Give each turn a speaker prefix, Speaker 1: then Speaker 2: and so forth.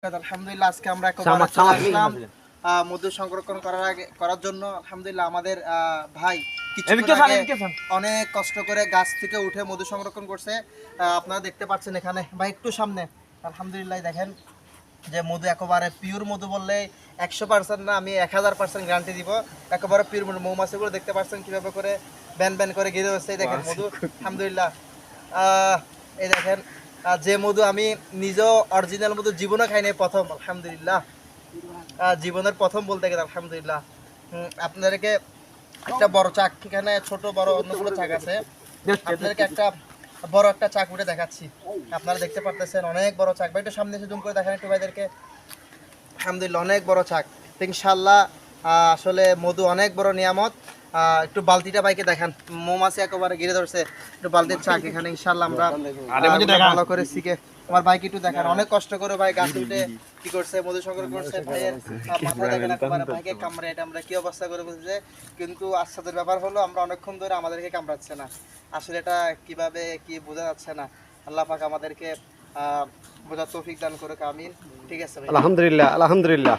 Speaker 1: আলহামদুলিল্লাহ আজকে আমরা মধু সংরক্ষণ করার জন্য আলহামদুলিল্লাহ আমাদের ভাই অনেক কষ্ট করে গাছ থেকে উঠে মধু সংরক্ষণ করছে। আপনারা দেখতে পাচ্ছেন এখানে ভাই একটু সামনে আলহামদুলিল্লাহ দেখেন যে মধু একেবারে পিওর মধু বললে 100% না, আমি 1000% গ্যারান্টি দিব। একেবারে পিওর মধু। মৌমাছিগুলো দেখতে পাচ্ছেন কিভাবে করে ব্যান ব্যান করে গিয়ে হচ্ছে দেখেন মধু আলহামদুলিল্লাহ। এই দেখেন যে মধু আমি নিজেও অরিজিনাল মধু জীবনে খাইনি, প্রথম আলহামদুলিল্লাহ, জীবনের প্রথম বলতে গেলে আলহামদুলিল্লাহ। আপনাদেরকে একটা বড় চাক, এখানে ছোট বড় অন্যগুলো চাক আছে, আপনাদেরকে একটা বড় একটা চাক উঠে দেখাচ্ছি। আপনারা দেখতে পারতেছেন অনেক বড় চাক। ভাই একটু সামনে এসে জুম করে দেখেন একটু ভাইদেরকে। আলহামদুলিল্লাহ অনেক বড় চাক। ইনশাল্লাহ আসলে মধু অনেক বড় নিয়ামত। একটু বালতিটা ভাইকে দেখান, মৌমাছি একেবারে ঘিরে ধরছে। একটু বালতির চাক এখানে ইনশাল্লাহ আমরা ভালো করে শিখে আমার ভাইকে একটু দেখান। অনেক কষ্ট করে ভাই গাছ উঠে কি করছে, মধু সংগ্রহ করছে। ভাইয়ের মাথায় দেখেন একেবারে ভাইকে কামড়ে, এটা আমরা কি অবস্থা করে বলছে। কিন্তু আশ্চর্যের ব্যাপার হলো আমরা অনেকক্ষণ ধরে আমাদেরকে কামড়াচ্ছে না। আসলে এটা কিভাবে কি বোঝা যাচ্ছে না। আল্লাহ পাক আমাদেরকে বোঝার তৌফিক দান করুক, আমিন। ঠিক আছে ভাই,
Speaker 2: আলহামদুলিল্লাহ আলহামদুলিল্লাহ।